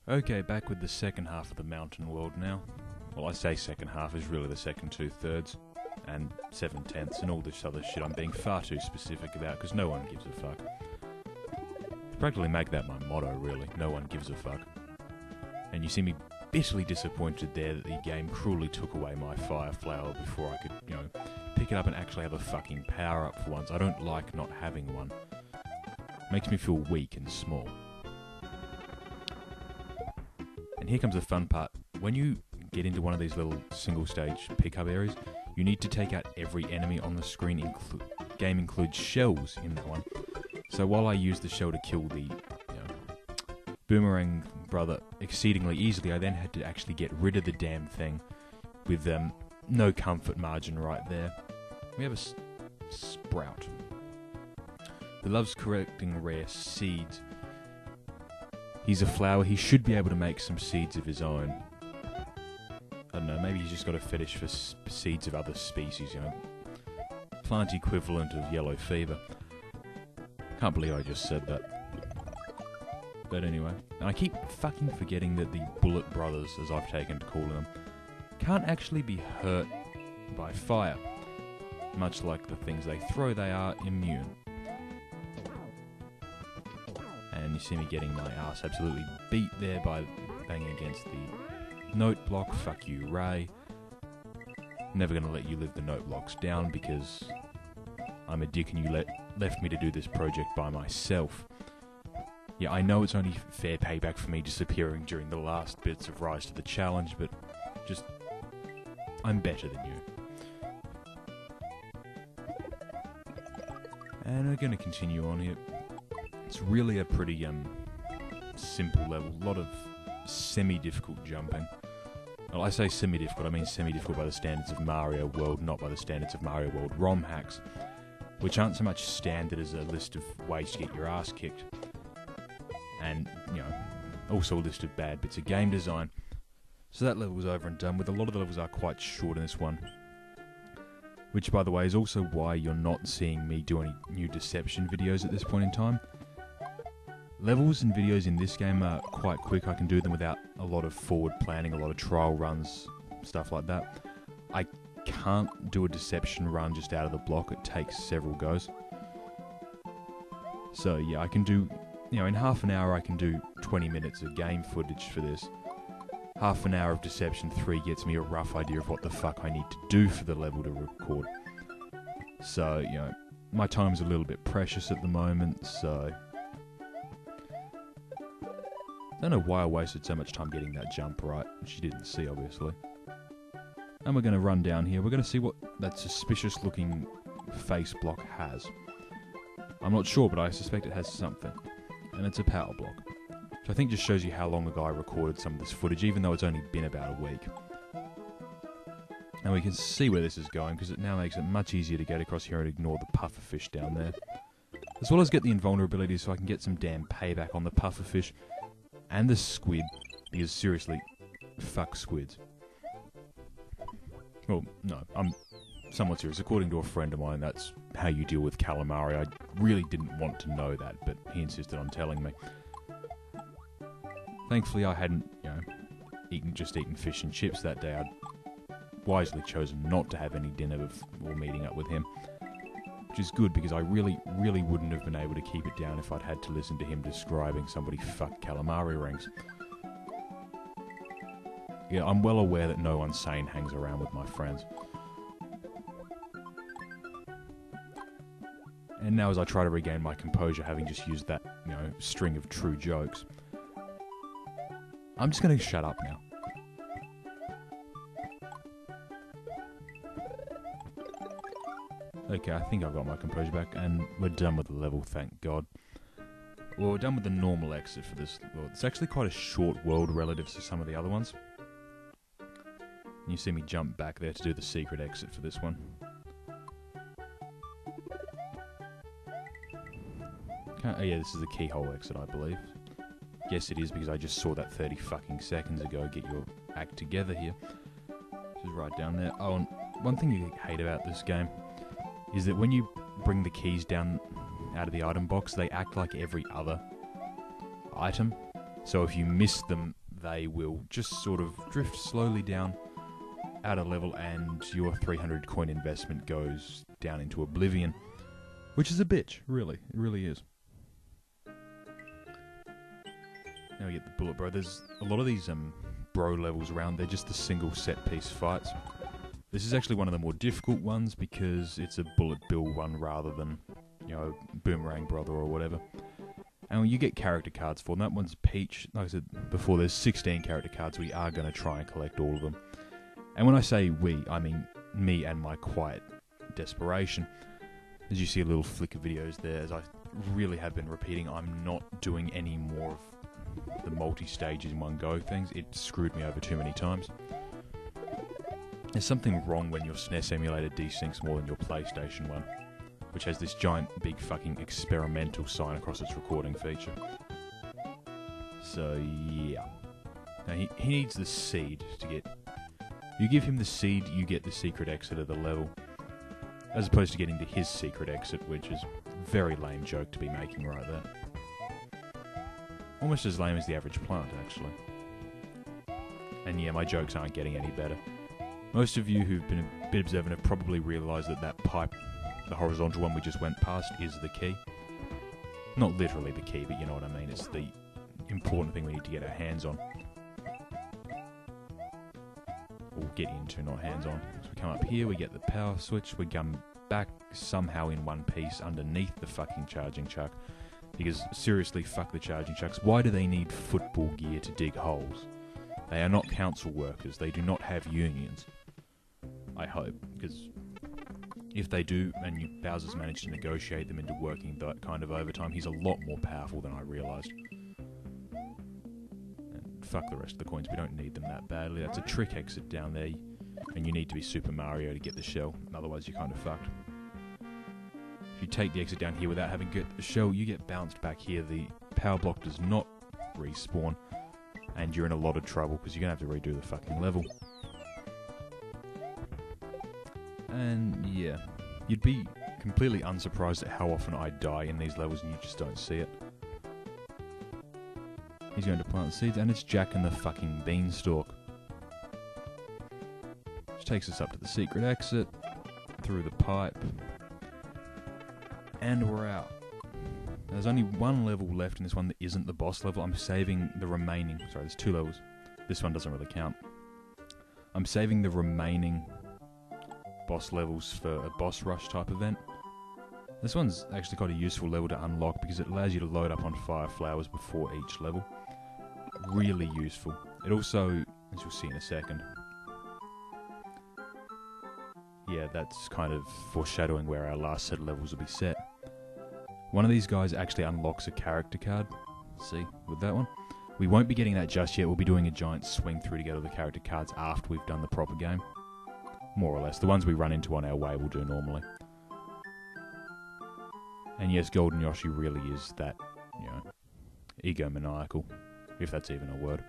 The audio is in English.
Okay, back with the second half of the mountain world now. Well, I say second half is really the second 2/3 and 7/10 and all this other shit I'm being far too specific about because no one gives a fuck. Practically make that my motto, really. No one gives a fuck. And you see me bitterly disappointed there that the game cruelly took away my fire flower before I could, pick it up and actually have a fucking power up for once. I don't like not having one. Makes me feel weak and small. And here comes the fun part. When you get into one of these little single stage pickup areas, you need to take out every enemy on the screen. Game includes shells in that one. So while I use the shell to kill the boomerang brother exceedingly easily, I then had to actually get rid of the damn thing with no comfort margin right there. We have a sprout who loves collecting rare seeds. He's a flower. He should be able to make some seeds of his own. I don't know, maybe he's just got a fetish for seeds of other species, plant equivalent of yellow fever. Can't believe I just said that. But anyway, and I keep fucking forgetting that the Bullet Brothers, as I've taken to calling them, can't actually be hurt by fire. Much like the things they throw, they are immune. And you see me getting my ass absolutely beat there by banging against the note block. Fuck you, Ray. Never gonna let you live the note blocks down because I'm a dick and you left me to do this project by myself. Yeah, I know it's only fair payback for me disappearing during the last bits of Rise to the Challenge, but just, I'm better than you. And we're gonna continue on here. It's really a pretty simple level. A lot of semi-difficult jumping. Well, I say semi-difficult, I mean semi-difficult by the standards of Mario World, not by the standards of Mario World ROM hacks, which aren't so much standard as a list of ways to get your ass kicked. And, also a list of bad bits of game design. So that level was over and done with. A lot of the levels are quite short in this one. Which, by the way, is also why you're not seeing me do any new Deception videos at this point in time. Levels and videos in this game are quite quick. I can do them without a lot of forward planning, a lot of trial runs, stuff like that. I can't do a Deception run just out of the block. It takes several goes. So, yeah, I can do... in half an hour I can do 20 minutes of game footage for this. Half an hour of Deception 3 gets me a rough idea of what the fuck I need to do for the level to record. So, my time's a little bit precious at the moment, so... I don't know why I wasted so much time getting that jump right, which you didn't see, obviously. And we're going to run down here. We're going to see what that suspicious looking face block has. I'm not sure, but I suspect it has something. And it's a power block. Which I think just shows you how long ago I recorded some of this footage, even though it's only been about a week. And we can see where this is going, because it now makes it much easier to get across here and ignore the pufferfish down there. As well as get the invulnerability so I can get some damn payback on the pufferfish and the squid, because seriously, fuck squids. Well, no, I'm somewhat serious. According to a friend of mine, that's how you deal with calamari. I really didn't want to know that, but he insisted on telling me. Thankfully, I hadn't, just eaten fish and chips that day. I'd wisely chosen not to have any dinner before meeting up with him. Which is good, because I really, really wouldn't have been able to keep it down if I'd had to listen to him describing somebody fuck calamari rings. Yeah, I'm well aware that no one sane hangs around with my friends. And now as I try to regain my composure, having just used that, string of true jokes, I'm just going to shut up now. Okay, I think I've got my composure back, and we're done with the level, thank God. Well, we're done with the normal exit for this world. It's actually quite a short world relative to some of the other ones. You see me jump back there to do the secret exit for this one. Oh yeah, this is the keyhole exit, I believe. Yes, it is, because I just saw that 30 fucking seconds ago. Get your act together here. This is right down there. Oh, and one thing you hate about this game is that when you bring the keys down out of the item box, they act like every other item. So if you miss them, they will just sort of drift slowly down out of level, and your 300 coin investment goes down into oblivion. Which is a bitch, really. It really is. Now we get the bullet bro. There's a lot of these bro levels around. They're just the single set piece fights. This is actually one of the more difficult ones because it's a bullet bill one rather than, you know, Boomerang Brother or whatever. And you get character cards for them. That one's Peach. Like I said before, there's 16 character cards. We are going to try and collect all of them. And when I say we, I mean me and my quiet desperation. As you see a little flick of videos there, as I really have been repeating, I'm not doing any more of the multi-stages in one go things. It screwed me over too many times. There's something wrong when your SNES emulator desyncs more than your PlayStation one, which has this giant, big fucking experimental sign across its recording feature. So, yeah. Now, he needs the seed to get... You give him the seed, you get the secret exit of the level. As opposed to getting to his secret exit, which is a very lame joke to be making right there. Almost as lame as the average plant, actually. And yeah, my jokes aren't getting any better. Most of you who've been a bit observant have probably realised that that pipe, the horizontal one we just went past, is the key. Not literally the key, but you know what I mean. It's the important thing we need to get our hands on. Or get into, not hands on. So we come up here, we get the power switch, we come back somehow in one piece underneath the fucking charging chuck. Because seriously, fuck the charging chucks. Why do they need football gear to dig holes? They are not council workers. They do not have unions. I hope, because if they do, and Bowser's managed to negotiate them into working that kind of overtime, he's a lot more powerful than I realised. And fuck the rest of the coins, we don't need them that badly. That's a trick exit down there, and you need to be Super Mario to get the shell, otherwise you're kind of fucked. If you take the exit down here without having get the shell, you get bounced back here. The power block does not respawn, and you're in a lot of trouble, because you're going to have to redo the fucking level. And yeah, you'd be completely unsurprised at how often I die in these levels and you just don't see it. He's going to plant seeds, and it's Jack and the fucking beanstalk. Which takes us up to the secret exit, through the pipe, and we're out. There's only one level left in this one that isn't the boss level. I'm saving the remaining... Sorry, there's two levels. This one doesn't really count. I'm saving the remaining boss levels for a boss rush type event. This one's actually quite a useful level to unlock because it allows you to load up on fire flowers before each level. Really useful. It also, as you'll see in a second, yeah, that's kind of foreshadowing where our last set of levels will be set. One of these guys actually unlocks a character card. See, with that one. We won't be getting that just yet. We'll be doing a giant swing through to get all the character cards after we've done the proper game. More or less. The ones we run into on our way will do normally. And yes, Golden Yoshi really is that, you know, egomaniacal, if that's even a word.